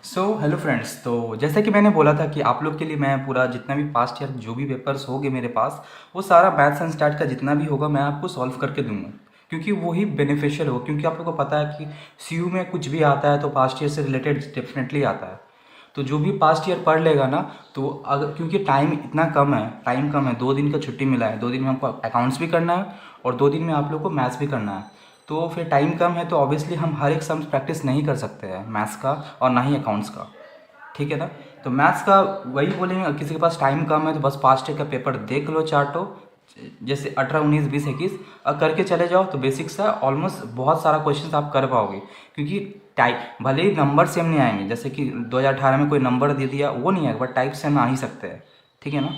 Hello friends. तो जैसा कि मैंने बोला था कि आप लोग के लिए मैं पूरा जितना भी पास्ट ईयर जो भी पेपर्स होंगे मेरे पास, वो सारा मैथ्स एंड स्टैट का जितना भी होगा मैं आपको सॉल्व करके दूंगा, क्योंकि वही बेनिफिशियल हो। क्योंकि आप लोग को पता है कि सीयू में कुछ भी आता है तो पास्ट ईयर से रिलेटेड डेफिनेटली आता है। तो जो भी पास्ट ईयर पढ़ लेगा ना, तो अगर क्योंकि टाइम कम है, 2 दिन का छुट्टी मिला है, 2 दिन में हमको अकाउंट्स भी करना है और 2 दिन में आप लोग को मैथ्स भी करना है। तो फिर टाइम कम है तो ऑब्वियसली हम हर एक सम्स प्रैक्टिस नहीं कर सकते हैं मैथ्स का और ना ही अकाउंट्स का। ठीक है ना। तो मैथ्स का वही बोलेंगे, किसी के पास टाइम कम है तो बस पास्ट ईयर का पेपर देख लो चार्टो, जैसे 18, 19, 20, 21 और करके चले जाओ तो बेसिक्स है। ऑलमोस्ट बहुत सारा क्वेश्चन आप कर पाओगे, क्योंकि टाइप भले ही नंबर सेम नहीं आएंगे, जैसे कि 2018 में कोई नंबर दे दिया वो नहीं आएगा, बट टाइप सेम आ ही सकते हैं। ठीक है ना।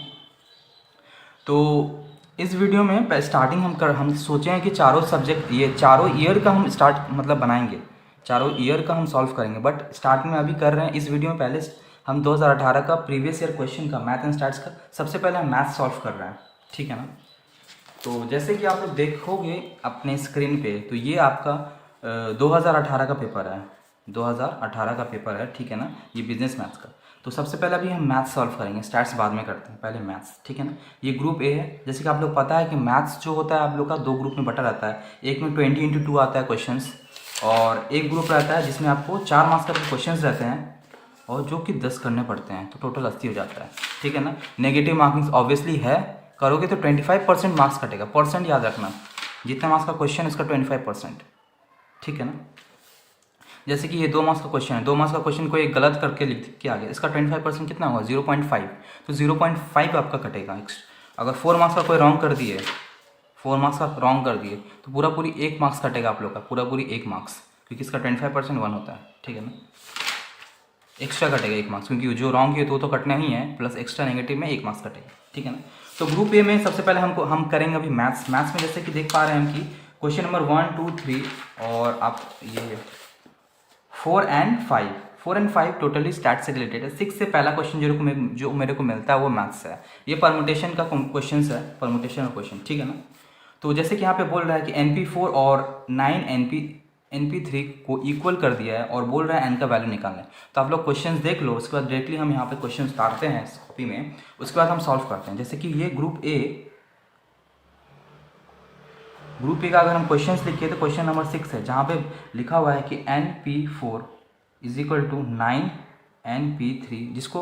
तो इस वीडियो में स्टार्टिंग हम सोचे हैं कि चारों सब्जेक्ट, ये चारों ईयर का हम स्टार्ट मतलब बनाएंगे, चारों ईयर का हम सॉल्व करेंगे। बट स्टार्ट में अभी कर रहे हैं इस वीडियो में, पहले हम 2018 का प्रीवियस ईयर क्वेश्चन का मैथ एंड स्टैट्स का सबसे पहले हम मैथ सॉल्व कर रहे हैं। ठीक है ना। तो जैसे कि आप लोग देखोगे अपने स्क्रीन पे, तो ये आपका 2018 का पेपर है, 2018 का पेपर है। ठीक है ना। ये बिजनेस मैथ्स का। तो सबसे पहले अभी हम मैथ्स सॉल्व करेंगे, स्टैट्स बाद में करते हैं, पहले मैथ्स। ठीक है ना। ये ग्रुप ए है। जैसे कि आप लोग पता है कि मैथ्स जो होता है आप लोग का 2 ग्रुप में बटा रहता है। एक में 20x2 आता है क्वेश्चंस, और एक ग्रुप रहता है जिसमें आपको 4 मार्क्स का क्वेश्चंस रहते हैं और जो कि 10 करने पड़ते हैं, तो टोटल 80 हो जाता है। ठीक है ना। नेगेटिव मार्किंग ऑब्वियसली है, करोगे तो 25% मार्क्स कटेगा। परसेंट याद रखना, जितना मार्क्स का क्वेश्चन उसका 25%। ठीक है ना। जैसे कि ये 2 मार्क्स का क्वेश्चन है, 2 मार्क्स का क्वेश्चन को एक गलत करके लिख के आ गया, इसका 25% कितना होगा? 0.5। तो 0.5 आपका कटेगा। अगर 4 मार्क्स का कोई रॉन्ग कर दिए, 4 मार्क्स का रॉन्ग कर दिए तो पूरा पूरी 1 मार्क्स कटेगा आप लोग का, पूरा पूरी 1 मार्क्स, क्योंकि इसका 25% 1 होता है। ठीक है ना। एक्स्ट्रा कटेगा 1 मार्क्स, क्योंकि जो रॉन्ग किए तो वो तो कटना ही है, प्लस एक्स्ट्रा नेगेटिव में 1 मार्क्स कटेगा। ठीक है ना। तो ग्रुप ए में सबसे पहले हम करेंगे अभी मैथ्स। मैथ्स में जैसे कि देख पा रहे हैं हम कि क्वेश्चन नंबर 1, 2, 3 और आप ये 4 एंड 5 टोटली स्टैट से रिलेटेड है। 6 से पहला क्वेश्चन जो मेरे को मिलता है वो मैथ्स है। ये परमुटेशन का क्वेश्चन है, परमुटेशन का क्वेश्चन। ठीक है ना। तो जैसे कि यहाँ पे बोल रहा है कि NP4 और 9 NP3 को इक्वल कर दिया है और बोल रहा है n का वैल्यू निकालना है। तो आप लोग क्वेश्चंस देख लो, उसके बाद डायरेक्टली हम यहाँ पे क्वेश्चन उतारते हैं इस कॉपी में, उसके बाद हम सॉल्व करते हैं। जैसे कि ये ग्रुप ए का अगर हम क्वेश्चंस लिखिए तो क्वेश्चन नंबर 6 है, जहाँ पे लिखा हुआ है कि NP4 is equal to 9 NP3, जिसको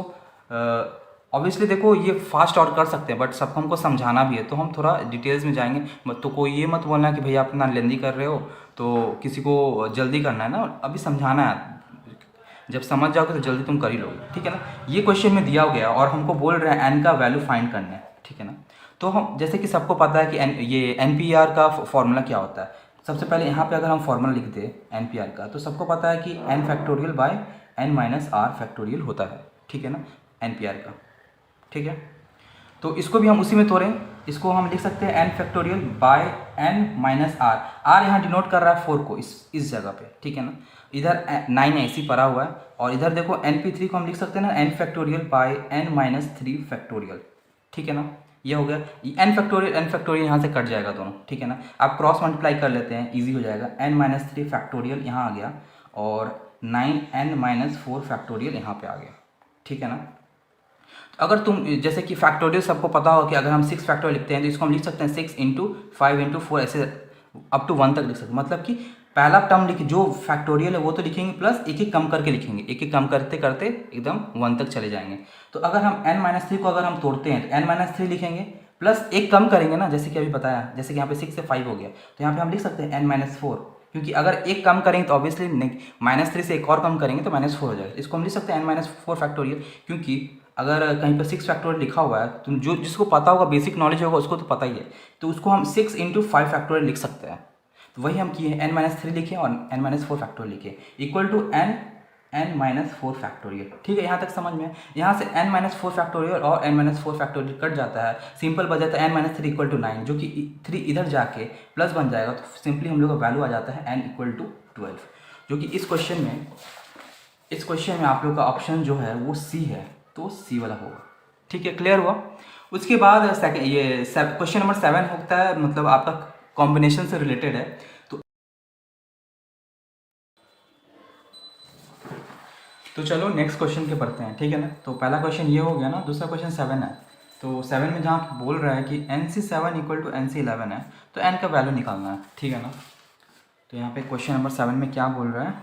ऑब्वियसली देखो ये फास्ट और कर सकते हैं, बट सबको हमको समझाना भी है तो हम थोड़ा डिटेल्स में जाएंगे। तो कोई ये मत बोलना कि भैया आप इतना लेंदी कर रहे हो, तो किसी को जल्दी करना है ना, अभी समझाना है। जब समझ जाओगे तो जल्दी तुम कर ही लोगे। ठीक है ना। ये क्वेश्चन में दिया गया और हमको बोल रहे हैं n का वैल्यू फाइंड करना है। ठीक है ना। तो हम जैसे कि सबको पता है कि ये NPR का फॉर्मूला क्या होता है। सबसे पहले यहाँ पे अगर हम फॉर्मूला लिख दें NPR का, तो सबको पता है कि n factorial by n minus R factorial होता है। ठीक है ना। NPR का। ठीक है। तो इसको भी हम उसी में तोड़ें, इसको हम लिख सकते हैं n factorial by n minus R. R यहाँ डिनोट कर रहा है 4 को इस जगह पे। ठीक है ना। इधर 9 ऐसी पड़ा हुआ है, और इधर देखो NP3 को हम लिख सकते हैं ना n factorial by n minus 3 factorial. ठीक है ना। ये हो गया। एन फैक्टोरियल यहाँ से कट जाएगा दोनों। ठीक है ना। आप क्रॉस मल्टीप्लाई कर लेते हैं, इजी हो जाएगा। n माइनस 3 फैक्टोरियल यहाँ आ गया और 9n माइनस 4 फैक्टोरियल यहाँ पे आ गया। ठीक है ना। अगर तुम जैसे कि फैक्टोरियल सबको पता हो कि अगर हम 6 फैक्टोरियल लिखते हैं तो इसको हम लिख सकते हैं 6 इंटू 5 इंटू 4, ऐसे अप टू 1 तक लिख सकते हैं। मतलब कि पहला टर्म लिखे जो फैक्टोरियल है वो तो लिखेंगे, प्लस एक एक कम करके लिखेंगे, एक एक कम करते करते एकदम 1 तक चले जाएंगे। तो अगर हम n-3 को अगर हम तोड़ते हैं तो n-3 लिखेंगे, प्लस एक कम करेंगे ना, जैसे कि अभी बताया, जैसे कि यहाँ पे 6 से 5 हो गया, तो यहाँ पे हम लिख सकते हैं n-4, क्योंकि अगर एक कम करेंगे तो ऑब्वियसली -3 से एक और कम करेंगे तो -4 हो जाएगा। इसको हम लिख सकते हैं n-4 फैक्टोरियल, क्योंकि अगर कहीं पर 6 फैक्टोरियल लिखा हुआ है तो जो जिसको पता होगा, बेसिक नॉलेज होगा, उसको तो पता ही है, तो उसको हम 6 इंटू 5 फैक्टोरियल लिख सकते हैं। तो वही हम किए, n-3 लिखे और n-4 फैक्टोरियल लिखे, इक्वल टू n-4 फैक्टोरियल। ठीक है। यहाँ तक समझ में। यहाँ से n-4 फैक्टोरियल और n-4 फैक्टोरियल कट जाता है, सिंपल बच जाता है n-3 इक्वल टू 9, जो कि 3 इधर जाके प्लस बन जाएगा, तो सिंपली हम लोग का वैल्यू आ जाता है n इक्वल टू 12, जो कि इस क्वेश्चन में आप लोग का ऑप्शन जो है वो सी है, तो सी वाला होगा। ठीक है। क्लियर हुआ। उसके बाद सेकंड ये क्वेश्चन नंबर 7 होता है, मतलब आपका कॉम्बिनेशन से रिलेटेड है। तो चलो नेक्स्ट क्वेश्चन के पढ़ते हैं, ठीक है ना। तो पहला क्वेश्चन ये हो गया ना, दूसरा क्वेश्चन 7 है। तो 7 में जहाँ बोल रहा है कि NC7 इक्वल टू NC11 है, तो n का वैल्यू निकालना है, ठीक है ना। तो यहाँ पे क्वेश्चन नंबर 7 में क्या बोल रहा है,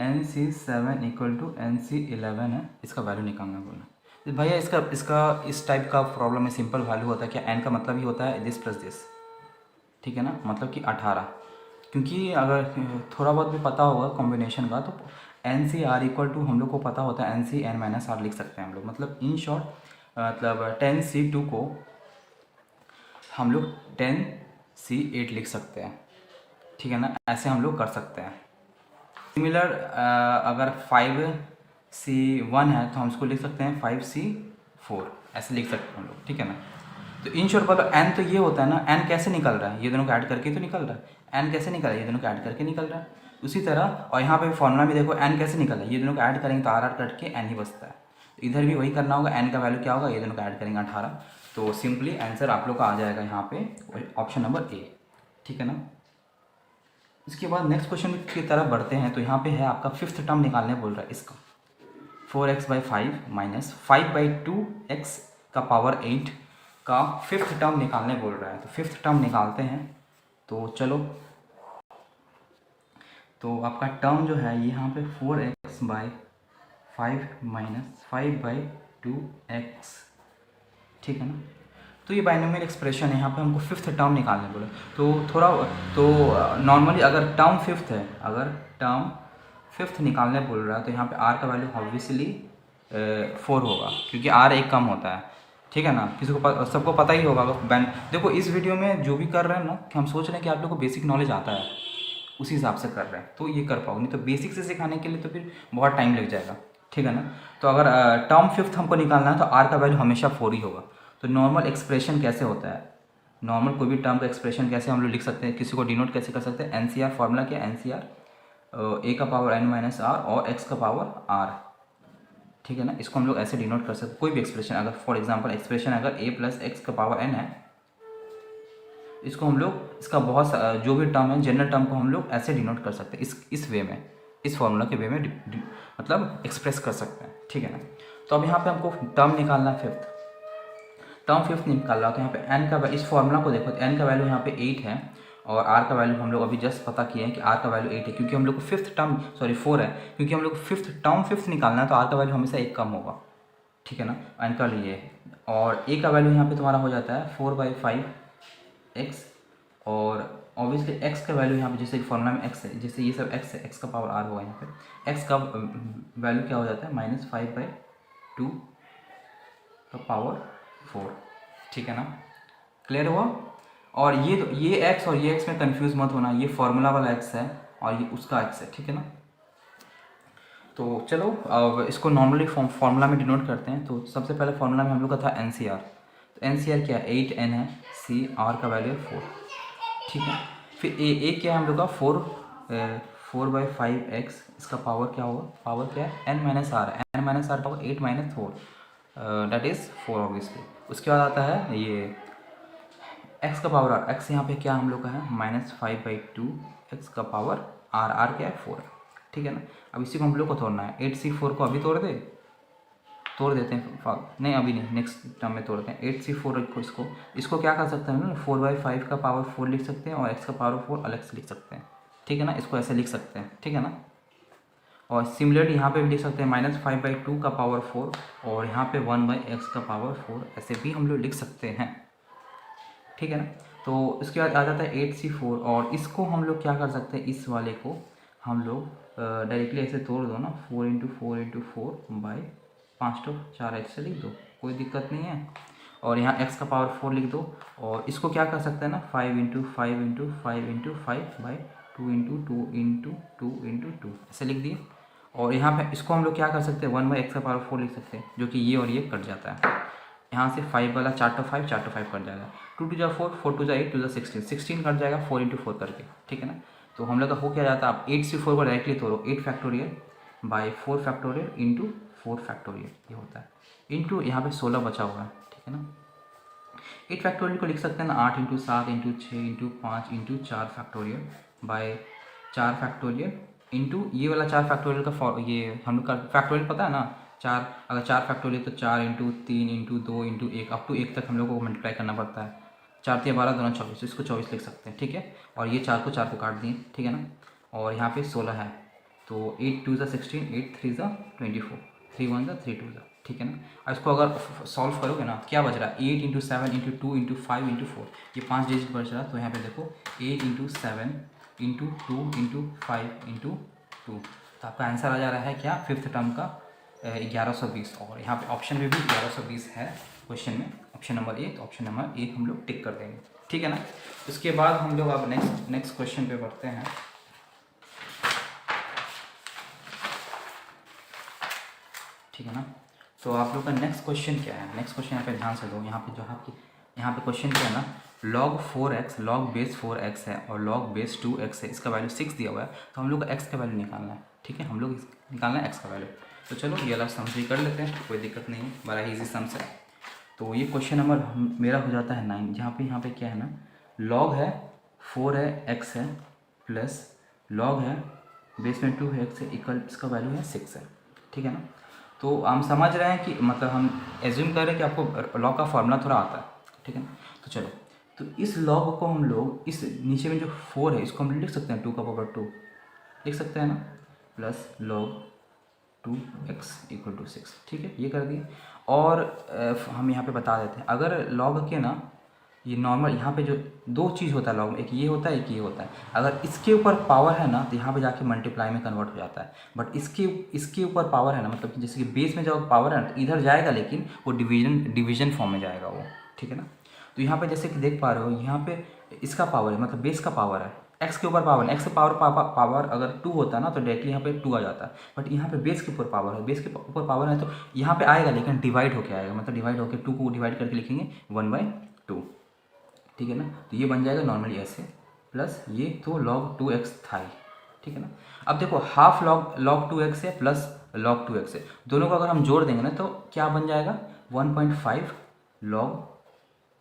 NC7 इक्वल टू NC11 है, इसका वैल्यू निकालना बोला। तो भैया इसका इस टाइप का प्रॉब्लम में सिंपल वैल्यू होता है क्या, n का मतलब ही होता है दिस प्लस दिस, ठीक है ना, मतलब कि 18। क्योंकि अगर थोड़ा बहुत भी पता होगा कॉम्बिनेशन का, तो n C r equal to हम लोग को पता होता है NC n-r लिख सकते हैं हम लोग, मतलब इन शॉर्ट मतलब 10C2 को हम लोग 10C8 लिख सकते हैं, ठीक है ना, ऐसे हम लोग कर सकते हैं। सिमिलर अगर 5C1 है तो हम उसको लिख सकते हैं 5C4, ऐसे लिख सकते हैं हम लोग, ठीक है ना। तो इन शॉर्ट पर एन तो ये होता है ना, एन कैसे निकल रहा है, ये दोनों को ऐड करके तो निकल रहा है, एन कैसे निकल रहा है, ये दोनों को ऐड करके निकल रहा है। उसी तरह और यहाँ पे फॉर्मूला में देखो एन कैसे निकल रहा है, ये दोनों को ऐड करेंगे तो आर कट के एन ही बचता है। तो इधर भी वही करना होगा, एन का वैल्यू क्या होगा, ये दोनों को ऐड करेंगे 18। तो सिंपली आंसर आप लोग का आ जाएगा यहाँ पे ऑप्शन नंबर ए, ठीक है ना। इसके बाद नेक्स्ट क्वेश्चन की तरफ बढ़ते हैं। तो यहाँ पे है आपका फिफ्थ टर्म निकालने बोल रहा है इसका, 4x/5 माइनस 5/2x का पावर 8 का फिफ्थ टर्म निकालने बोल रहा है। तो फिफ्थ टर्म निकालते हैं। तो चलो, तो आपका टर्म जो है यहाँ पे 4x/5 माइनस 5/2x, ठीक है ना। तो ये बाइनोमियल एक्सप्रेशन है, यहाँ पे हमको फिफ्थ टर्म निकालने बोला। तो थोड़ा तो नॉर्मली अगर टर्म फिफ्थ है, अगर टर्म फिफ्थ निकालने बोल रहा है तो यहाँ पे आर का वैल्यू ऑब्वियसली 4 होगा, क्योंकि आर एक कम होता है, ठीक है ना। किसी को सबको पता ही होगा। देखो इस वीडियो में जो भी कर रहे हैं ना, कि हम सोच रहे हैं कि आप लोग को बेसिक नॉलेज आता है, उसी हिसाब से कर रहे हैं तो ये कर पाओगे, नहीं तो बेसिक से सिखाने के लिए तो फिर बहुत टाइम लग जाएगा, ठीक है ना। तो अगर टर्म फिफ्थ हमको निकालना है तो आर का वैल्यू हमेशा 4 ही होगा। तो नॉर्मल एक्सप्रेशन कैसे होता है, नॉर्मल कोई भी टर्म का एक्सप्रेशन कैसे हम लोग लिख सकते हैं, किसी को डिनोट कैसे कर सकते हैं, NCR फॉर्मूला क्या है, NCR a का पावर n-r और x का पावर r, ठीक है ना। इसको हम लोग ऐसे डिनोट कर सकते हैं कोई भी एक्सप्रेशन। अगर फॉर एग्जांपल एक्सप्रेशन अगर a प्लस एक्स का पावर n है, इसको हम लोग इसका बहुत जो भी टर्म है जनरल टर्म को हम लोग ऐसे डिनोट कर सकते हैं, इस वे में, इस फॉर्मूला के वे में मतलब एक्सप्रेस कर सकते हैं, ठीक है ना। तो अब यहाँ पे हमको टर्म निकालना है फिफ्थ, टर्म फिफ्थ निकालना है। तो यहाँ पे n का, इस फॉर्मूला को देखो, n का वैल्यू यहाँ पे 8 है और r का वैल्यू हम लोग अभी जस्ट पता किए हैं कि r का वैल्यू 8 है, क्योंकि हम लोग को फिफ्थ टर्म 4 है, क्योंकि हम लोग को फिफ्थ निकालना है तो r का वैल्यू हमेशा 1 कम होगा, ठीक है ना, n का लिए। और a का वैल्यू यहाँ पे तुम्हारा हो जाता है 4/5x, और ऑब्वियसली x का वैल्यू यहाँ पे जैसे फॉर्मूला में x है, जैसे ये सब x है, x का पावर r होगा, यहाँ पे x का वैल्यू क्या हो जाता है -5/2 का पावर 4, ठीक है ना। क्लियर हुआ। और ये x और ये x में कंफ्यूज मत होना, ये फॉर्मूला वाला x है और ये उसका x है, ठीक है ना। तो चलो अब इसको नॉर्मली फॉर्मूला में डिनोट करते हैं। तो सबसे पहले फॉर्मूला में हम लोग का था NCR। तो NCR क्या है, 8n है, CR का वैल्यू है 4, ठीक है। फिर a क्या है हम लोग का 4/5x, इसका पावर क्या होगा, पावर क्या है n-r, n-r power 8 - 4 that is 4 obviously. उसके बाद आता है ये x का पावर r, x यहाँ पे क्या हम लोग का है -5/2x का पावर r क्या है 4, ठीक है ना। अब इसी को हम लोग को तोड़ना है, 8C4 को अभी तोड़ देते हैं, नहीं अभी नहीं, नेक्स्ट टर्म में तोड़ते हैं 8C4 को। इसको क्या कर सकते हैं हम लोग, 4/5 का पावर 4 लिख सकते हैं और x का पावर 4 अलग से लिख सकते हैं, ठीक है ना। इसको ऐसे लिख सकते हैं, ठीक है ना। और सिमिलरली यहाँ पे भी लिख सकते हैं -5/2 का पावर 4 और यहाँ पे 1/x का पावर 4, ऐसे भी हम लोग लिख सकते हैं, ठीक है ना। तो इसके बाद आ जाता है 8C4 और इसको हम लोग क्या कर सकते हैं, इस वाले को हम लोग डायरेक्टली ऐसे तोड़ दो ना, 4×4×4/5 तो 4x से लिख दो, कोई दिक्कत नहीं है। और यहाँ x का पावर 4 लिख दो और इसको क्या कर सकते हैं ना, 5×5×5×5×2×2×2×2 ऐसे लिख दिए। और यहाँ पे इसको हम लोग क्या कर सकते हैं, 1/x का पावर 4 लिख सकते हैं, जो कि ये और ये कट जाता है। यहाँ से 5 वाला 4 तो 5 कट जाएगा, 2×4 4×8 2×16 16 कट जाएगा 4×4 करके, ठीक है ना। तो हम लोग का हो क्या जाता है, आप 8C4 को डायरेक्टली तोड़ो, 8 factorial by 4 factorial into 4 factorial, ये होता है, इंटू यहाँ पे 16 बचा हुआ है, ठीक है ना। 8 फैक्टोरियल को लिख सकते हैं ना 8×7 × 6 × 5 × 4 फैक्टोरियल बाय 4 फैक्टोरियल इंटू ये वाला 4 फैक्टोरियल का ये हम लोग का फैक्टोरियल पता है ना, 4, अगर 4 फैक्टोरियल तो 4 into 3 into 2 into 1 up to 1 तक हम लोग को मल्टीप्लाई करना पड़ता है। 4 3 12 दोनों 24, इसको 24 लिख सकते हैं, ठीक है। और ये 4 को काट दिए, ठीक है ना। और यहाँ पे 16 है, तो 8 2 16, 8 3 24, 3 1 3 2, ठीक है ना। और इसको अगर सॉल्व करोगे ना, क्या बच रहा है, 8 इंटू 7 इंटू 2 इंटू 5 इंटू 4, ये 5 डिजिट बच रहा है। तो यहाँ पे देखो 8 इंटू 7 इंटू 2 इंटू 5 इंटू 2, तो आपका आंसर आ जा रहा है क्या, फिफ्थ टर्म का 1120। और यहाँ पे ऑप्शन में भी 1120 है क्वेश्चन में, ऑप्शन नंबर ए। तो ऑप्शन नंबर ए हम लोग टिक कर देंगे, ठीक है ना। उसके बाद हम लोग अब नेक्स्ट क्वेश्चन पे बढ़ते हैं, ठीक है ना। तो आप लोग का नेक्स्ट क्वेश्चन क्या है, नेक्स्ट क्वेश्चन यहाँ पे ध्यान से दो। यहाँ पे जो आपकी यहाँ पे क्वेश्चन क्या है ना, log 4x log base 4x है और log बेस 2x है, इसका वैल्यू 6 दिया हुआ है। तो हम लोग को x का वैल्यू निकालना है, ठीक है, हम लोग निकालना है x का वैल्यू। तो चलो ये वाला सम भी कर लेते हैं, कोई दिक्कत नहीं है, बड़ा ईजी सम्स है। तो ये क्वेश्चन नंबर मेरा हो जाता है 9, जहाँ पे यहाँ पे क्या है ना, log है 4 है x है प्लस log है बेस में 2 है x है इक्वल, इसका वैल्यू है 6 है, ठीक है ना। तो हम समझ रहे हैं कि मतलब हम एज्यूम कर रहे हैं कि आपको लॉग का फॉर्मूला थोड़ा आता है, ठीक है ना। तो चलो, तो इस लॉग को हम लोग इस नीचे में जो 4 है इसको हम लिख सकते हैं 2 का पावर 2 लिख सकते हैं ना, plus log 2x equal to 6, ठीक है, ये कर दिए। और हम यहाँ पे बता देते हैं, अगर log के ना ये नॉर्मल यहाँ पे जो दो चीज़ होता है लॉग में, एक ये होता है एक ये होता है। अगर इसके ऊपर पावर है ना तो यहाँ पे जाके मल्टीप्लाई में कन्वर्ट हो जाता है। बट इसके ऊपर पावर है ना, मतलब जैसे कि बेस में जब पावर है ना तो इधर जाएगा, लेकिन वो डिवीजन फॉर्म में जाएगा वो, ठीक है ना। तो यहाँ पे जैसे कि देख पा रहे हो, यहाँ पे इसका पावर है, मतलब बेस का पावर है, एक्स के ऊपर पावर, एक्स का पावर अगर 2 होता है ना तो डायरेक्टली यहाँ पे 2 आ जाता है। बट यहाँ पे बेस के ऊपर पावर है, बेस के ऊपर पावर है तो यहाँ पे आएगा, लेकिन डिवाइड होके आएगा, मतलब डिवाइड होकर 2 को डिवाइड करके लिखेंगे 1/2, ठीक है ना। तो ये बन जाएगा नॉर्मली ऐसे, प्लस ये तो log 2x था ही, ठीक है ना। अब देखो हाफ log 2x है प्लस log 2x है, दोनों को अगर हम जोड़ देंगे ना तो क्या बन जाएगा 1.5 log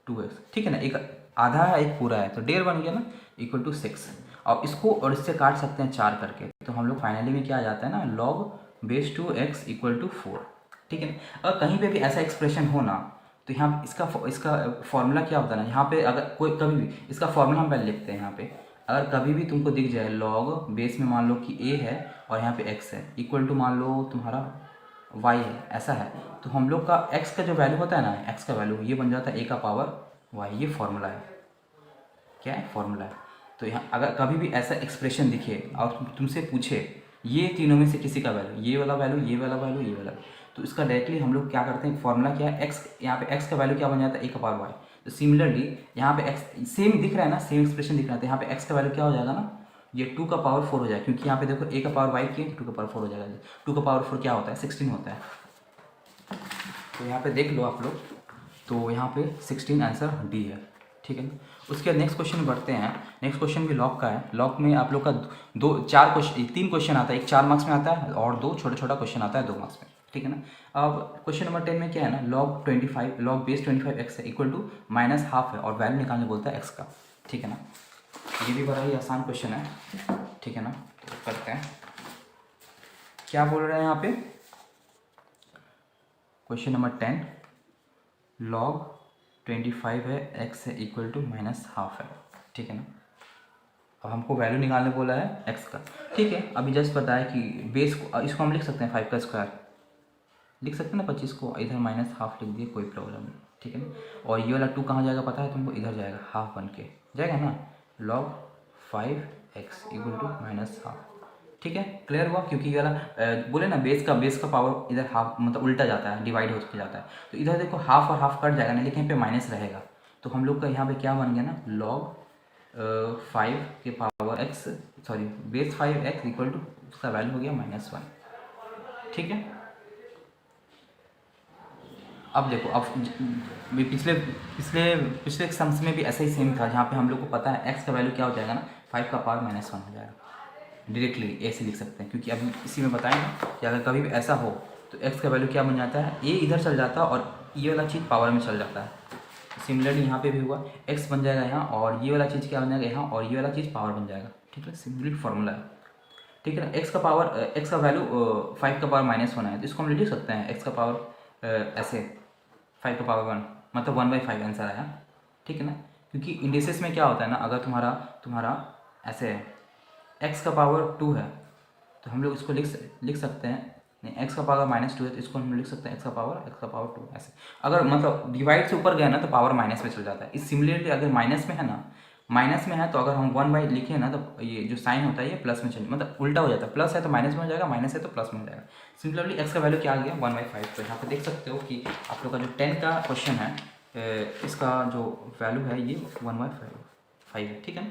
2x, ठीक है ना। एक आधा है एक पूरा है, तो 1.5 बन गया ना, इक्वल टू 6। और इसको और इससे काट सकते हैं 4 करके, तो हम लोग फाइनली में क्या आ जाता है ना, log base 2x equal to 4, ठीक है ना। अगर कहीं पे भी ऐसा एक्सप्रेशन हो ना तो यहाँ इसका फॉर्मूला क्या होता है ना, यहाँ पे अगर कोई कभी भी इसका फॉर्मूला हम पहले लिखते हैं। यहाँ पे अगर कभी भी तुमको दिख जाए log बेस में मान लो कि a है और यहाँ पे x है, इक्वल टू मान लो तुम्हारा y है, ऐसा है, तो हम लोग का x का जो वैल्यू होता है ना, x का वैल्यू ये बन जाता है a का पावर y, ये फॉर्मूला है, क्या है, फॉर्मूला है। तो यहाँ अगर कभी भी ऐसा एक्सप्रेशन दिखे और तुमसे पूछे ये तीनों में से किसी का वैल्यू, ये वाला वैल्यू, ये वाला वैल्यू, ये वाला, तो इसका डायरेक्टली हम लोग क्या करते हैं, फॉर्मूला क्या है, एक्स, यहाँ पे एक्स का वैल्यू क्या बन जाता है, a का पावर वाई। तो सिमिलरली यहाँ पे एक्स सेम दिख रहा है ना, सेम एक्सप्रेशन दिख रहा है, तो यहाँ पे एक्स का वैल्यू क्या हो जाएगा ना, ये 2 का पावर 4 हो जाएगा, क्योंकि यहाँ पे देखो a का पावर वाई किए तो 2 का पावर 4 हो जाएगा। 2 का पावर 4 क्या होता है, 16 होता है। तो यहाँ पे देख लो आप लोग, तो यहाँ पे 16 आंसर डी है, ठीक है ना। उसके बाद नेक्स्ट क्वेश्चन बढ़ते हैं। नेक्स्ट क्वेश्चन भी लॉग का है। लॉग में आप लोग का 3 क्वेश्चन आता है, एक 4 मार्क्स में आता है और 2 छोटा क्वेश्चन आता है 2 मार्क्स में, ठीक है ना। अब क्वेश्चन नंबर 10 में क्या है ना, log बेस 25x है इक्वल टू -12 है और वैल्यू निकालने बोलता है x का, ठीक है ना। ये भी बड़ा ही आसान क्वेश्चन है, ठीक है ना। तो करते हैं, क्या बोल रहे हैं यहाँ पे, क्वेश्चन नंबर 10 log 25 है, x है इक्वल टू -12 है, ठीक है ना। अब हमको वैल्यू निकालने बोला है x का, ठीक है। अभी जस्ट बताया कि बेस को, इसको हम लिख सकते हैं 5 का स्क्वायर लिख सकते हैं ना, 25 को इधर -12 लिख दिए, कोई प्रॉब्लम नहीं, ठीक है ना। और ये वाला 2 कहाँ जाएगा पता है तुमको, इधर जाएगा, हाफ बन के जाएगा ना, log 5x इक्वल टू -12, ठीक है। क्लियर हुआ, क्योंकि ये वाला बोले ना बेस का पावर इधर हाफ, मतलब उल्टा जाता है, डिवाइड हो के जाता है। तो इधर देखो हाफ और हाफ कट जाएगा ना, लेकिन यहाँ पे माइनस रहेगा, तो हम लोग का यहाँ पे क्या बन गया ना, log 5 के power x, sorry base 5x equal to उसका वैल्यू हो गया -1, ठीक है। अब देखो, अब पिछले सम्स में भी ऐसा ही सेम था, जहाँ पे हम लोग को पता है x का वैल्यू क्या हो जाएगा ना, 5 का पावर -1 हो जाएगा, डायरेक्टली ऐसे लिख सकते हैं। क्योंकि अभी इसी में बताएंगे कि अगर कभी भी ऐसा हो तो x का वैल्यू क्या बन जाता है, a इधर चल जाता है और ये वाला चीज़ पावर में चल जाता है। सिमिलरली यहाँ पे भी हुआ, x बन जाएगा यहाँ और ये वाला चीज़ क्या बन जाएगा यहाँ, और ये वाला चीज़ पावर बन जाएगा, ठीक है। सिमिलरली फॉर्मूला है। ठीक है ना। एक्स का वैल्यू 5 का पावर माइनस होना है, तो इसको हम लिख सकते हैं एक्स का पावर ऐसे 5 का पावर 1, मतलब 1/5 आंसर आया। ठीक है ना, क्योंकि इंडिसेस में क्या होता है ना, अगर तुम्हारा ऐसे है एक्स का पावर 2 है तो हम लोग इसको लिख सकते हैं, नहीं एक्स का पावर -2 है तो इसको हम लिख सकते हैं एक्स का पावर 2 ऐसे। अगर मतलब डिवाइड से ऊपर गया ना तो पावर माइनस में चल जाता है। इस सिमिलरली अगर माइनस में है ना, माइनस में है तो अगर हम 1 लिखे ना तो ये जो साइन होता है ये प्लस में चेंज, मतलब उल्टा हो जाता है, प्लस है तो माइनस में हो जाएगा, माइनस है तो प्लस में हो जाएगा। सिमिलरली एक्स का वैल्यू क्या आ गया 1/5। तो यहाँ पे देख सकते हो कि आप लोग का जो 10 का क्वेश्चन है इसका जो वैल्यू है ये 1/5 है। ठीक है,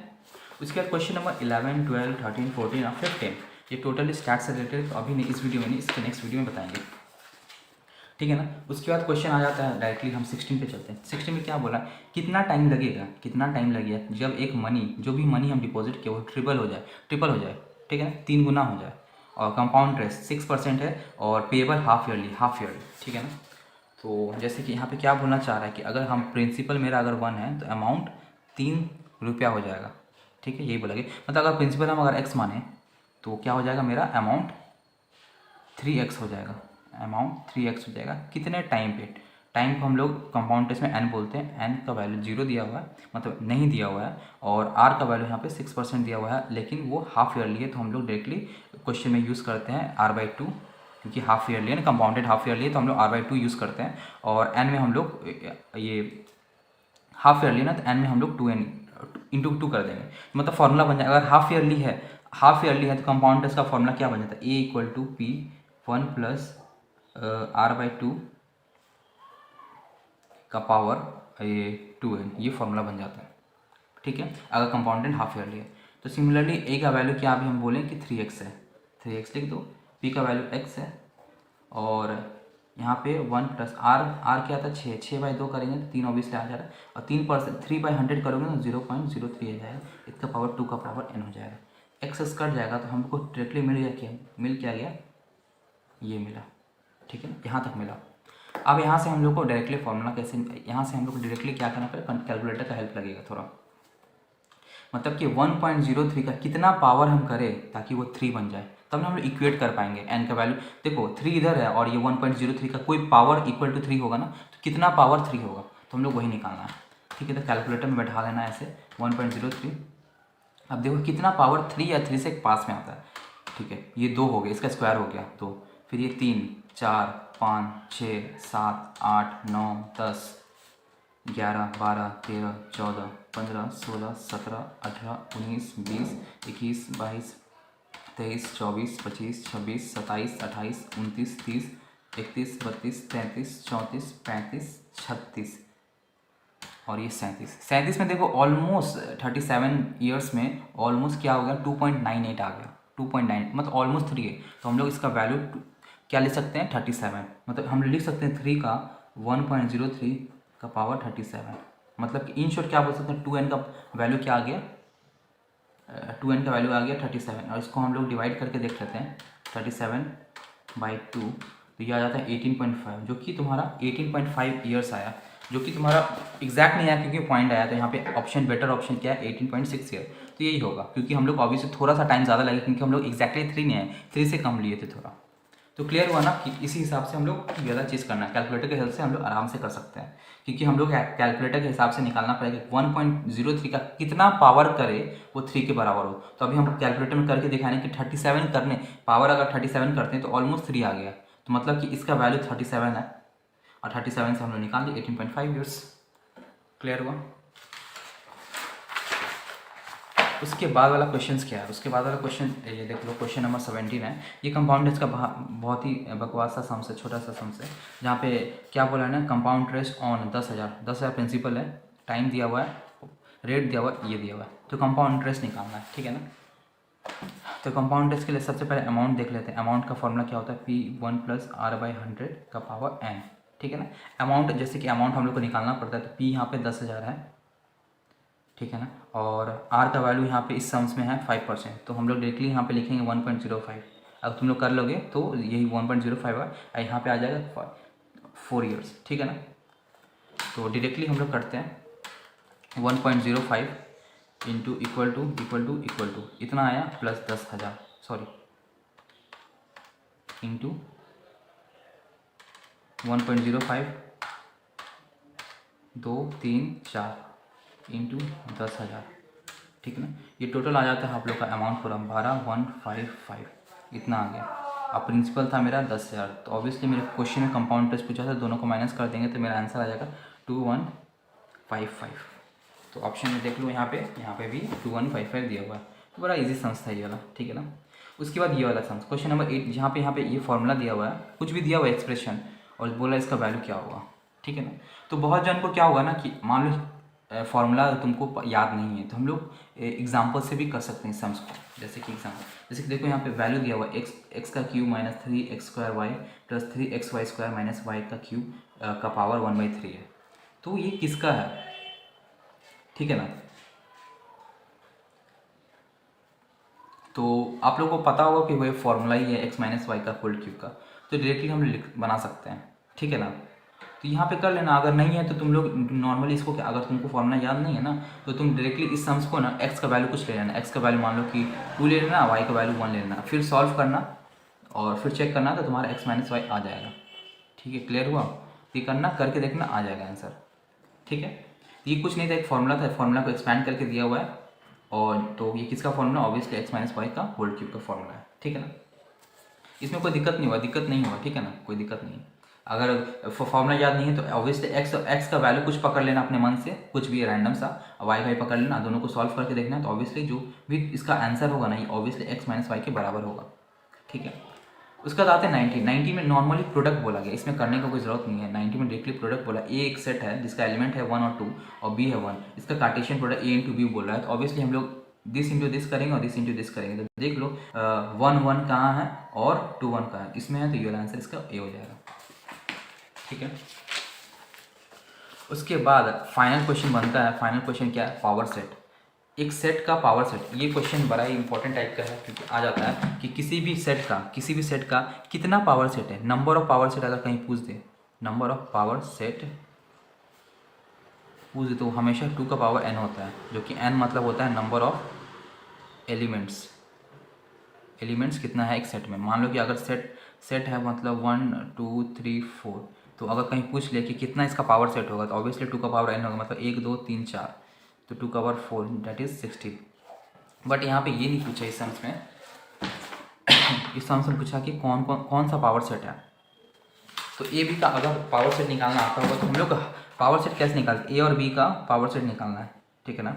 उसके बाद क्वेश्चन नंबर 11, 12, 13, 14 और 15 ये टोटली स्टैट्स से रिलेटेड, तो अभी नहीं इस वीडियो में नहीं, इसके नेक्स्ट वीडियो में बताएंगे। ठीक है ना, उसके बाद क्वेश्चन आ जाता है डायरेक्टली हम 16 पे चलते हैं। 16 में क्या बोला, कितना टाइम लगेगा जब एक मनी, जो भी मनी हम डिपॉजिट किया वो ट्रिपल हो जाए, ठीक है ना, 3 गुना हो जाए, और कंपाउंड इंटरेस्ट 6% है और पेएबल हाफ ईयरली। ठीक है ना, तो जैसे कि यहाँ पे क्या बोलना चाह रहा है कि अगर हम प्रिंसिपल मेरा अगर 1 है तो अमाउंट 3 रुपया हो जाएगा। ठीक है, यही बोला कि मतलब अगर प्रिंसिपल हम अगर x माने तो क्या हो जाएगा, मेरा अमाउंट 3x हो जाएगा, कितने टाइम पे, टाइम को हम लोग कंपाउंड इंटरेस्ट में n बोलते हैं। n का वैल्यू 0 दिया हुआ है, मतलब नहीं दिया हुआ है, और r का वैल्यू यहाँ पे 6% दिया हुआ है, लेकिन वो हाफ ईयरली है, तो हम लोग डायरेक्टली क्वेश्चन में यूज़ करते हैं r/2, क्योंकि हाफ ईयरली है ना, कंपाउंडेड हाफ ईयरली है तो हम लोग r/2 यूज़ करते हैं। और n में हम लोग ये हाफ ईयरली ना, तो n में हम लोग 2n इंटू 2 कर देंगे, मतलब फॉर्मूला बन जाएगा। अगर हाफ ईयरली है तो कंपाउंड इंटरेस्ट का फॉर्मूला क्या बन जाता है, a = p1 + r/2 का पावर 2n, ये फॉर्मूला बन जाता है। ठीक है, अगर कंपाउंडेड हाफ ईयरली है। तो सिमिलरली a का वैल्यू क्या अभी हम बोलें कि 3x है, 3x लिख दो, p का वैल्यू x है, और यहाँ पे 1 + r क्या था 6/2 करेंगे तो 3 ऑब्वियसली आ जा रहा है, और 3/100 करोगे तो 0.03 आ जाएगा, इसका पावर 2 का पावर n हो जाएगा। एक्स कट जाएगा तो हमको डायरेक्टली मिल क्या गया, ये मिला। ठीक है, यहाँ तक मिला। अब यहाँ से हम लोग को डायरेक्टली फॉर्मूला कैसे, यहाँ से हम लोग को डायरेक्टली क्या करना पड़ेगा, कैलकुलेटर का हेल्प लगेगा थोड़ा, मतलब कि 1.03 का कितना पावर हम करें ताकि वो 3 बन जाए, तब ना हम लोग इक्वेट कर पाएंगे n का वैल्यू। देखो 3 इधर है और ये 1.03 का कोई पावर इक्वल टू 3 होगा ना, तो कितना पावर 3 होगा, तो हम लोग वही निकालना है। ठीक है, तो कैलकुलेटर में बैठा लेना ऐसे 1.03। अब देखो कितना पावर 3 या 3 से पास में आता है। ठीक है, ये 2 हो गया, इसका स्क्वायर हो गया 2, फिर ये 3, 4, 5, 6, 7, 8, 9, 10, 11, 12, 13, 14, 15, 16, 17, 18, 19, 20, 21, 22, 23, 24, 25, 26, 27, 28, 29, 30, 31, 32, 33, 34, 35, 36 और ये 37 में देखो ऑलमोस्ट 37 ईयर्स में ऑलमोस्ट क्या हो गया 2.98 आ गया, 2.9 मतलब ऑलमोस्ट 3 है। तो हम लोग इसका वैल्यू क्या लिख सकते हैं 37, मतलब हम लिख सकते हैं 3 का 1.03 का पावर 37, मतलब कि इन शॉर्ट क्या बोल सकते हैं 2n का वैल्यू क्या आ गया, 2n का वैल्यू आ गया 37, और इसको हम लोग डिवाइड करके देख लेते हैं 37/2, तो ये आ जाता है 18.5, जो कि तुम्हारा 18.5 ईयर्स आया, जो कि तुम्हारा एग्जैक्ट नहीं आया क्योंकि पॉइंट आया, तो यहाँ पे ऑप्शन बेटर ऑप्शन क्या है 18.6 ईयर, तो यही होगा, क्योंकि हम लोग ऑब्वियसली थोड़ा सा टाइम ज़्यादा लगेगा क्योंकि हम लोग एग्जैक्टली 3 नहीं आए, 3 से कम लिए थे थोड़ा। तो क्लियर हुआ ना कि इसी हिसाब से हम लोग ज़्यादा चीज़ करना है, कैलकुलेटर के हेल्प से हम लोग आराम से कर सकते हैं, क्योंकि हम लोग कैलकुलेटर के हिसाब से निकालना पड़ेगा 1.03 का कितना पावर करे वो 3 के बराबर हो। तो अभी हम कैलकुलेटर में करके दिखाने कि 37 करने, पावर अगर 37 करते हैं तो ऑलमोस्ट 3 आ गया, तो मतलब कि इसका वैल्यू 37 है, और 37 से हम लोग निकाल दिए 18.5 ईयर्स। क्लियर हुआ। उसके बाद वाला क्वेश्चन क्या है, उसके बाद वाला क्वेश्चन ये देख लो, क्वेश्चन नंबर 17 है। ये कंपाउंड इंटरेस्ट का बहुत ही बकवास सा सम्स है, छोटा सा सम्स है, जहाँ पे क्या बोला है ना, कंपाउंड इंटरेस्ट ऑन 10,000 प्रिंसिपल है, टाइम दिया हुआ है, रेट दिया हुआ है, ये दिया हुआ है, तो कंपाउंड इंटरेस्ट निकालना है। ठीक है ना, तो कंपाउंड इंटरेस्ट के लिए सबसे पहले अमाउंट देख लेते हैं। अमाउंट का फॉर्मूला क्या होता है, P1 + R/100 का पावर n। ठीक है ना, अमाउंट जैसे कि अमाउंट हम लोग को निकालना पड़ता है, तो P यहाँ पे 10,000 है, ठीक है ना, और R का वैल्यू यहाँ पे इस सम्स में है 5%, तो हम लोग डायरेक्टली यहाँ पे लिखेंगे 1.05। अगर तुम लोग कर लोगे तो यही 1.05 है, यहाँ पे आ जाएगा 4 ईयर्स। ठीक है ना, तो डायरेक्टली हम लोग करते हैं 1.05 इंटू इक्वल टू इतना आया प्लस 10,000, सॉरी इंटू 1.05 2 3 4 इंटू 10,000, ठीक है ना। ये टोटल आ जाता है आप लोग का अमाउंट पूरा 12,155 इतना आ गया। अब प्रिंसिपल था मेरा 10,000, तो ऑब्वियसली मेरे क्वेश्चन में कंपाउंड इंटरेस्ट पूछा था, दोनों को माइनस कर देंगे तो मेरा आंसर आ जाएगा 2155। तो ऑप्शन में देख लो, यहाँ पे भी 2155 दिया हुआ है। तो बड़ा इजी सम्स था ये वाला, ठीक है ना। उसके बाद ये वाला सम्स क्वेश्चन नंबर 8, जहाँ पे ये फॉर्मूला दिया हुआ है, कुछ भी दिया हुआ है एक्सप्रेशन, और बोला इसका वैल्यू क्या होगा, ठीक है ना। तो बहुत जन को क्या होगा ना कि मान लो फार्मूला तुमको याद नहीं है, तो हम लोग एग्जाम्पल से भी कर सकते हैं सम्स को। जैसे कि देखो यहाँ पे वैल्यू दिया हुआ है एक्स का cube minus 3x² y plus 3xy² minus y का क्यूब का पावर 1/3 है। तो ये किसका है, ठीक है ना। तो आप लोगों को पता होगा कि वही फॉर्मूला ही है x माइनस वाई का होल क्यूब का, तो डायरेक्टली हम बना सकते हैं, ठीक है ना। तो यहाँ पे कर लेना, अगर नहीं है तो तुम लोग नॉर्मली इसको, अगर तुमको फॉर्मूला याद नहीं है ना, तो तुम डायरेक्टली इस सम्स को ना x का वैल्यू कुछ ले लेना, x का वैल्यू मान लो कि 2 ले लेना, y का वैल्यू 1 ले लेना, फिर सॉल्व करना और फिर चेक करना, तो तुम्हारा x माइनस वाई आ जाएगा, ठीक है। क्लियर हुआ, ये करना, करके देखना, आ जाएगा आंसर, ठीक है। ये कुछ नहीं था, एक फॉर्मूला था, फॉर्मूला को एक्सपैंड करके दिया हुआ है, और तो ये किसका formula, obviously x minus y का होल क्यूब का फॉर्मूला है, ठीक है ना। इसमें कोई दिक्कत नहीं हुआ, ठीक है ना, कोई दिक्कत नहीं है। अगर फॉर्मूला याद नहीं है तो ऑब्वियसली x का वैल्यू कुछ पकड़ लेना अपने मन से, कुछ भी रैंडम सा, y पकड़ लेना, दोनों को सॉल्व करके देखना है, तो ऑब्वियसली जो भी इसका आंसर होगा ना, ये ऑब्वियसली x माइनस वाई के बराबर होगा, ठीक है। उसके बाद आते हैं 90 में नॉर्मली प्रोडक्ट बोला गया, इसमें करने का कोई जरूरत नहीं है। 90 में डायरेक्टली प्रोडक्ट बोला, ए एक सेट है जिसका एलिमेंट है 1 और 2 और बी है 1, इसका Cartesian product A into B बोल रहा है, तो ऑब्वियसली हम लोग दिस इंटू दिस करेंगे और दिस इंटू दिस करेंगे, तो देख लो 1 कहाँ है और 2 1 कहाँ है, इसमें है, तो ये वाला आंसर इसका ए हो जाएगा, ठीक है। उसके बाद फाइनल क्वेश्चन बनता है, फाइनल क्वेश्चन क्या है, पावर सेट, एक सेट का पावर सेट। ये क्वेश्चन बड़ा ही इंपॉर्टेंट टाइप का है, क्योंकि आ जाता है कि किसी भी सेट का कितना पावर सेट है, नंबर ऑफ पावर सेट अगर कहीं पूछ दे, नंबर ऑफ पावर सेट पूछ दे, तो हमेशा 2 का पावर n होता है, जो कि n मतलब होता है नंबर ऑफ एलिमेंट्स कितना है एक सेट में। मान लो कि अगर सेट है मतलब 1 2 3 4, तो अगर कहीं पूछ ले कि कितना इसका पावर सेट होगा, तो ऑब्वियसली 2 का पावर n होगा, मतलब 1 2 3 4, तो 2 का पावर 4 दैट इज 16। बट यहाँ पे ये नहीं पूछा इस सम्स में, इस सम्स में पूछा कि कौन सा पावर सेट है। तो ए बी का अगर पावर सेट निकालना आता होगा, तो हम लोग का पावर सेट कैसे निकालते, ए और बी का पावर सेट निकालना है, ठीक है ना।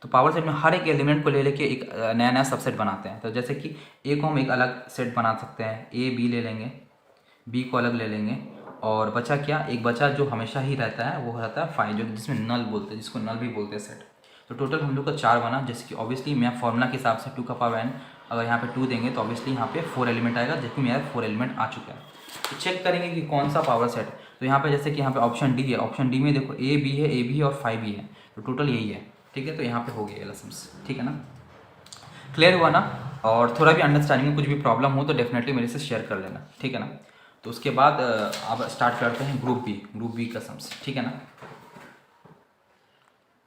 तो पावर सेट में हर एक एलिमेंट को ले लेके एक नया सबसेट बनाते हैं। तो जैसे कि ए को हम एक अलग सेट बना सकते हैं, ए बी ले लेंगे, बी को अलग ले लेंगे, और बचा क्या, एक बचा जो हमेशा ही रहता है, वो रहता है 5, जो जिसमें नल बोलते हैं, जिसको नल भी बोलते हैं सेट। तो टोटल हम लोग का 4 बना, जैसे कि ऑब्वियसली मैं फॉर्मूला के हिसाब से 2 का पावर n, अगर यहाँ पे 2 देंगे तो ऑब्वियसली यहाँ पे 4 एलिमेंट आएगा, जबकि मेरा 4 एलिमेंट आ चुका है। तो चेक करेंगे कि कौन सा पावर सेट। तो यहाँ पे जैसे कि यहाँ पे ऑप्शन डी है, ऑप्शन डी में देखो ए बी है और 5 भी है, तो टोटल यही है, ठीक है। तो यहाँ पे हो गया एलएसएम्स, ठीक है ना। क्लियर हुआ ना। और थोड़ा भी अंडरस्टैंडिंग में कुछ भी प्रॉब्लम हो तो डेफिनेटली मेरे से शेयर कर लेना, ठीक है ना। तो उसके बाद अब स्टार्ट करते हैं ग्रुप बी का सम्स, ठीक है ना।